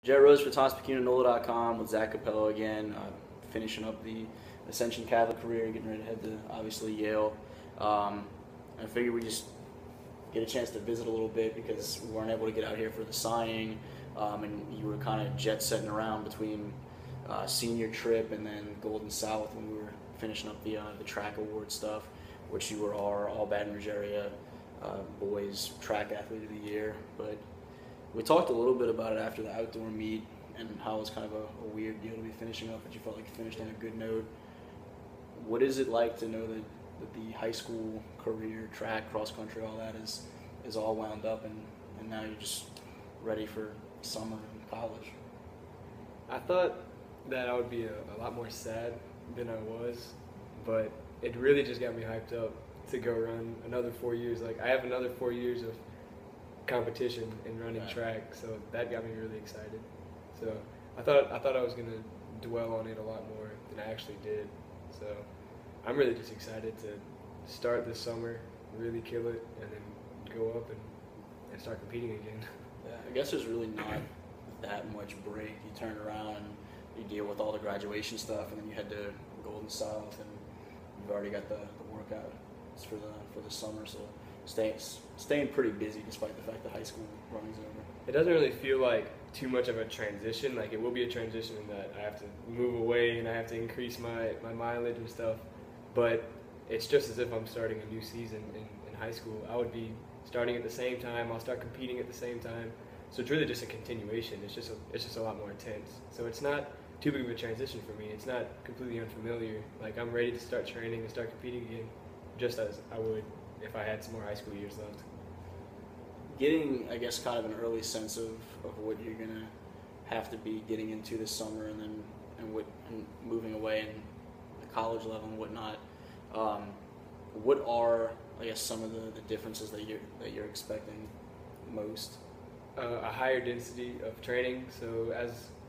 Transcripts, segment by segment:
Jet Rose for Times-Picayune NOLA.com with Zach Capello again, finishing up the Ascension Catholic career, getting ready to head to obviously Yale. I figured we just get a chance to visit a little bit because we weren't able to get out here for the signing, and you were kind of jet setting around between senior trip and then Golden South when we were finishing up the track award stuff, which you were our All-Baton Rouge Area boys track athlete of the year. But we talked a little bit about it after the outdoor meet and how it was kind of a weird deal to be finishing up, but you felt like you finished on a good note. What is it like to know that the high school career, track, cross country, all that is all wound up and now you're just ready for summer and college? I thought that I would be a lot more sad than I was, but it really just got me hyped up to go run another 4 years. Like, I have another 4 years of competition in running track, so that got me really excited. So I thought I was gonna dwell on it a lot more than I actually did. So I'm really just excited to start this summer, really kill it, and then go up and start competing again. Yeah, I guess there's really not that much break. You turn around and you deal with all the graduation stuff, and then you head to Golden South, and you've already got the workout for the summer. So staying pretty busy despite the fact that high school running's over. It doesn't really feel like too much of a transition. Like, it will be a transition in that I have to move away and I have to increase my mileage and stuff, but it's just as if I'm starting a new season in high school. I would be starting at the same time, I'll start competing at the same time, so it's really just a continuation. It's just a lot more intense. So it's not too big of a transition for me. It's not completely unfamiliar. Like, I'm ready to start training and start competing again, just as I would if I had some more high school years left. Getting, I guess, kind of an early sense of what you're gonna have to be getting into this summer, and then and moving away in the college level and whatnot. What are, I guess, some of the differences that you're expecting most? A higher density of training. So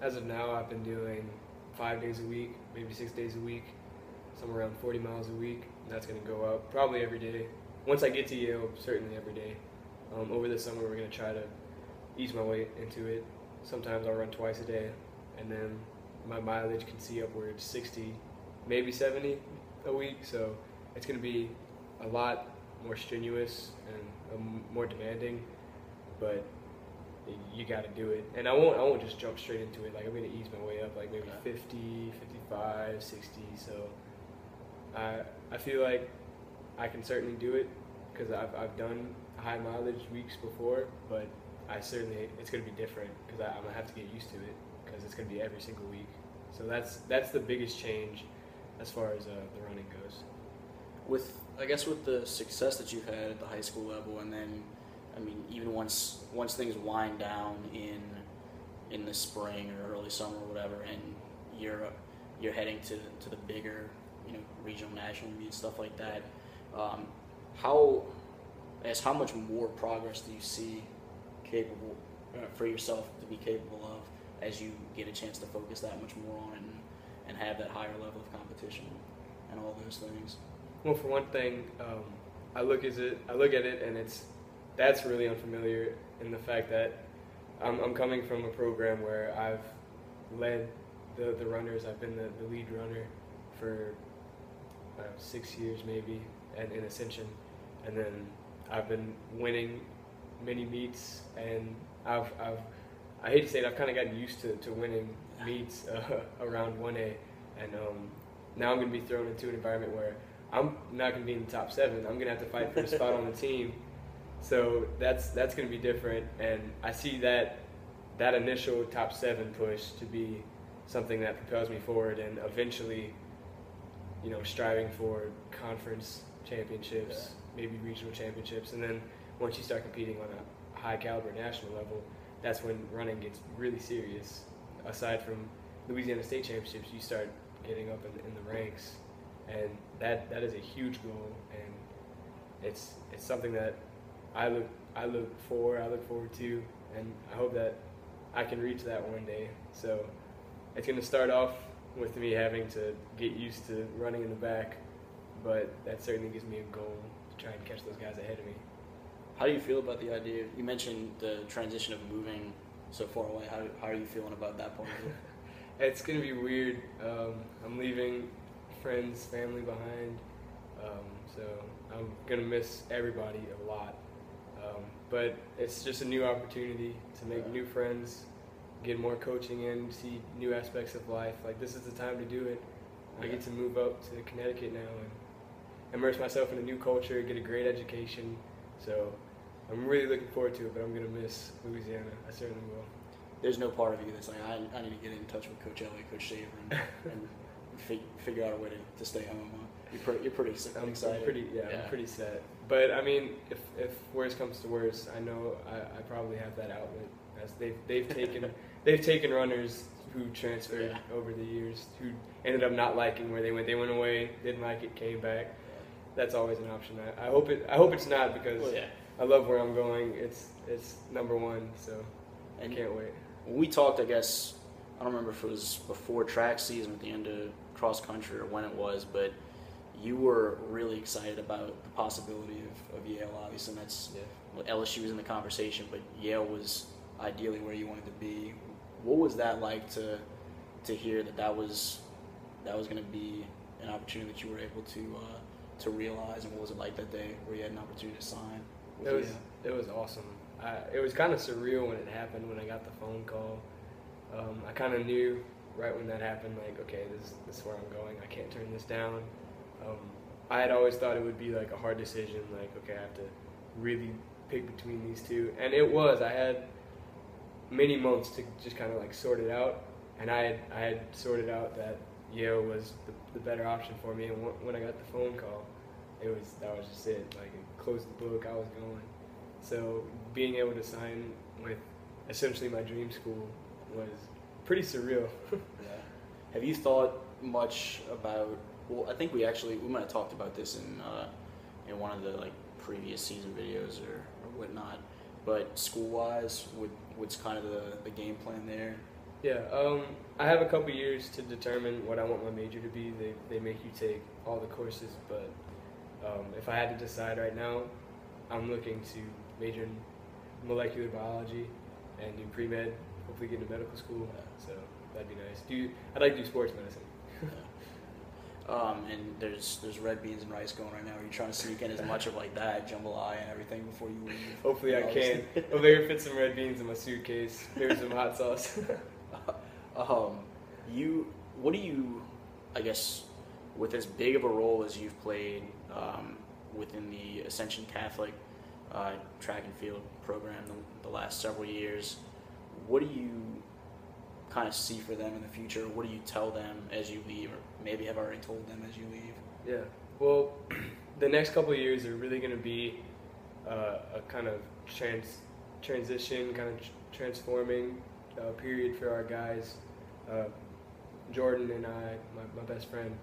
as of now, I've been doing 5 days a week, maybe 6 days a week, somewhere around 40 miles a week. And that's going to go up probably every day. Once I get to Yale, certainly every day. Over the summer, we're going to try to ease my way into it. Sometimes I'll run twice a day, and then my mileage can see upwards 60, maybe 70 a week. So it's going to be a lot more strenuous and more demanding, but you got to do it. And I won't just jump straight into it. Like, I'm going to ease my way up, like maybe 50, 55, 60. So I feel like I can certainly do it because I've done high mileage weeks before, but it's going to be different because I'm going to have to get used to it because it's going to be every single week. So that's the biggest change as far as the running goes. With the success that you've had at the high school level, and then, I mean, even once things wind down in the spring or early summer or whatever, and you're heading to the bigger, regional, national meets, stuff like that, how much more progress do you see capable for yourself to be capable of as you get a chance to focus that much more on it and have that higher level of competition and all those things? Well, for one thing, I look at it and that's really unfamiliar in the fact that I'm coming from a program where I've led the runners. I've been the lead runner for 6 years maybe in Ascension, and then I've been winning many meets, and I hate to say it, I've kind of gotten used to winning meets around 1A, and now I'm going to be thrown into an environment where I'm not going to be in the top 7. I'm going to have to fight for a spot on the team. So that's going to be different, and I see that initial top 7 push to be something that propels me forward, and eventually, striving for conference championships, maybe regional championships, and then once you start competing on a high caliber national level, that's when running gets really serious. Aside from Louisiana State Championships, you start getting up in the ranks, and that is a huge goal, and it's something that I look forward to, and I hope that I can reach that one day. So it's going to start off with me having to get used to running in the back, but that certainly gives me a goal to try and catch those guys ahead of me. How do you feel about the idea? You mentioned the transition of moving so far away. How are you feeling about that part of it? It's gonna be weird. I'm leaving friends, family behind, so I'm gonna miss everybody a lot. But it's just a new opportunity to make new friends, get more coaching in, see new aspects of life. Like, this is the time to do it. I get to move up to Connecticut now and immerse myself in a new culture, get a great education. So I'm really looking forward to it, but I'm going to miss Louisiana. I certainly will. There's no part of you that's like, I need to get in touch with Coach Elliott, Coach Shaver, and figure out a way to stay home. You're pretty excited. I'm pretty set. But I mean, if worse comes to worse, I know I probably have that outlet. As they've taken runners who transferred over the years, who ended up not liking where they went. They went away, didn't like it, came back. That's always an option. I hope it's not, because I love where I'm going. It's number one, so I can't wait. When we talked, I guess, I don't remember if it was before track season at the end of cross country or when it was, but you were really excited about the possibility of Yale, obviously, and that's LSU was in the conversation, but Yale was ideally where you wanted to be. What was that like to hear that was going to be an opportunity that you were able to realize, and what was it like that day where you had an opportunity to sign? It was awesome. It was kind of surreal when it happened, when I got the phone call. I kind of knew right when that happened, like, okay, this is where I'm going. I can't turn this down. I had always thought it would be like a hard decision, like, okay, I have to really pick between these two. And it was. I had many months to just kind of like sort it out, and I had sorted out that Yale was the better option for me. And when I got the phone call, that was just it. Like, it closed the book. I was going. So being able to sign with essentially my dream school was pretty surreal. Have you thought much about? Well, I think we might have talked about this in one of the like previous season videos or whatnot. But school-wise, what's kind of the game plan there? Yeah, I have a couple years to determine what I want my major to be. They make you take all the courses, but if I had to decide right now, I'm looking to major in molecular biology and do pre-med, hopefully get into medical school. So that'd be nice. I'd like to do sports medicine. And there's red beans and rice going right now. Are you trying to sneak in as much of like that jambalaya and everything before you leave? Hopefully I can. Hopefully I can fit some red beans in my suitcase. Maybe some hot sauce. What do you, I guess, with as big of a role as you've played within the Ascension Catholic track and field program the last several years, what do you kind of see for them in the future? What do you tell them as you leave, or maybe have already told them as you leave? Yeah, well, the next couple of years are really going to be a kind of transition, kind of transforming period for our guys. Jordan and I, my best friend,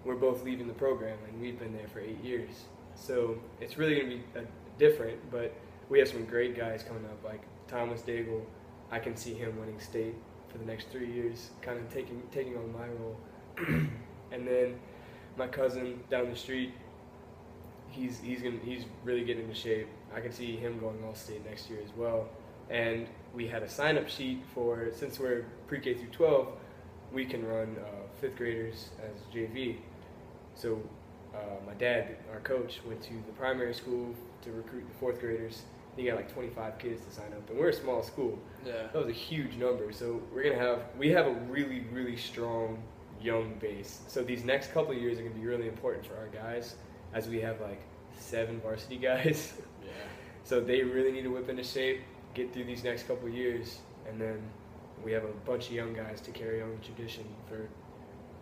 we're both leaving the program, and we've been there for 8 years. So it's really going to be different, but we have some great guys coming up, like Thomas Daigle. I can see him winning state for the next 3 years, kind of taking on my role. And then my cousin down the street, he's really getting into shape. I can see him going all state next year as well. And we had a sign-up sheet for, since we're pre-K through 12, we can run 5th graders as JV. So my dad, our coach, went to the primary school to recruit the 4th graders. He got like 25 kids to sign up, and we're a small school. Yeah, that was a huge number. So we have a really, really strong young base. So these next couple of years are going to be really important for our guys, as we have like 7 varsity guys. Yeah. So they really need to whip into shape, get through these next couple of years, and then we have a bunch of young guys to carry on the tradition for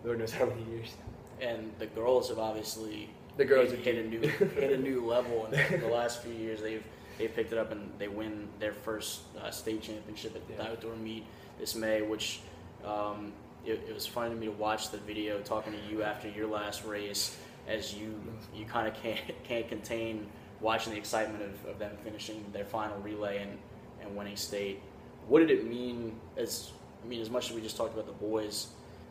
Lord knows how many years. And the girls have obviously hit a new level in the last few years. They picked it up, and they win their first state championship at the outdoor meet this May, which it was fun to me to watch the video talking to you after your last race, as you kind of can't contain watching the excitement of them finishing their final relay and winning state. What did it mean? As much as we just talked about the boys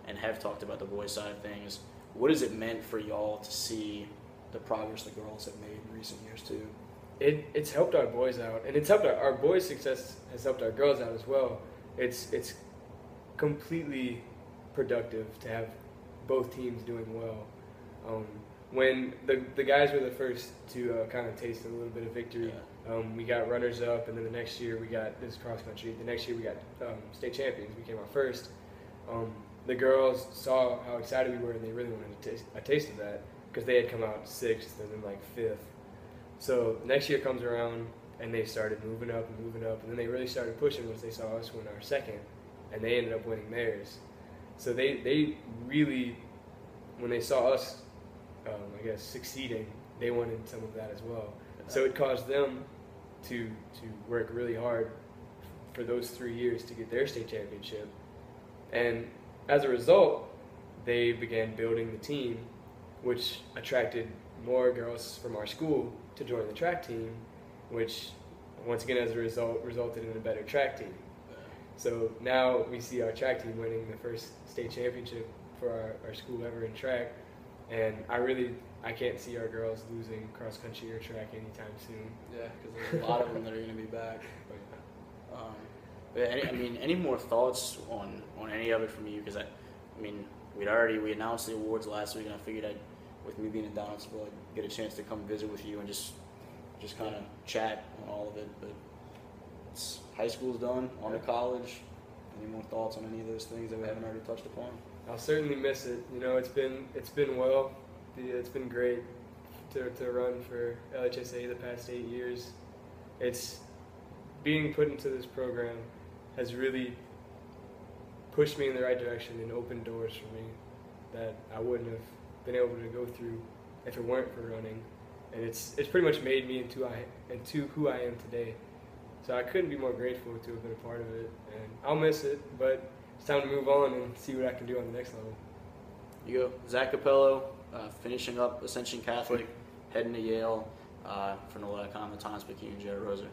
and have talked about the boys side of things, what has it meant for y'all to see the progress the girls have made in recent years too? it's helped our boys out, and it's helped our boys' success has helped our girls out as well. It's completely productive to have both teams doing well. When the guys were the first to kind of taste a little bit of victory, we got runners up, and then the next year we got this cross country. The next year we got state champions. We came out first. The girls saw how excited we were, and they really wanted a taste of that because they had come out sixth and then like fifth. So next year comes around, and they started moving up, and then they really started pushing once they saw us win our second, and they ended up winning theirs. So they really, when they saw us, I guess, succeeding, they wanted some of that as well. So it caused them to work really hard for those 3 years to get their state championship. And as a result, they began building the team, which attracted more girls from our school to join the track team, which once again as a result resulted in a better track team. So now we see our track team winning the first state championship for our school ever in track, and I can't see our girls losing cross country or track anytime soon. Yeah, because there's a lot of them that are going to be back. But any more thoughts on any of it from you? Because we announced the awards last week, and I figured with me being in Donaldsonville, I'd get a chance to come visit with you and just kind of chat on all of it. But high school's done, on to college. Any more thoughts on any of those things that we haven't already touched upon? I'll certainly miss it. It's been well. It's been great to run for LHSA the past 8 years. It's being put into this program has really pushed me in the right direction and opened doors for me that I wouldn't have been able to go through if it weren't for running. And it's pretty much made me into who I am today. So I couldn't be more grateful to have been a part of it. And I'll miss it, but it's time to move on and see what I can do on the next level. You go. Zach Capello, finishing up Ascension Catholic, heading to Yale for NOLA.com, the Times-Picayune All-Baton Rouge Area.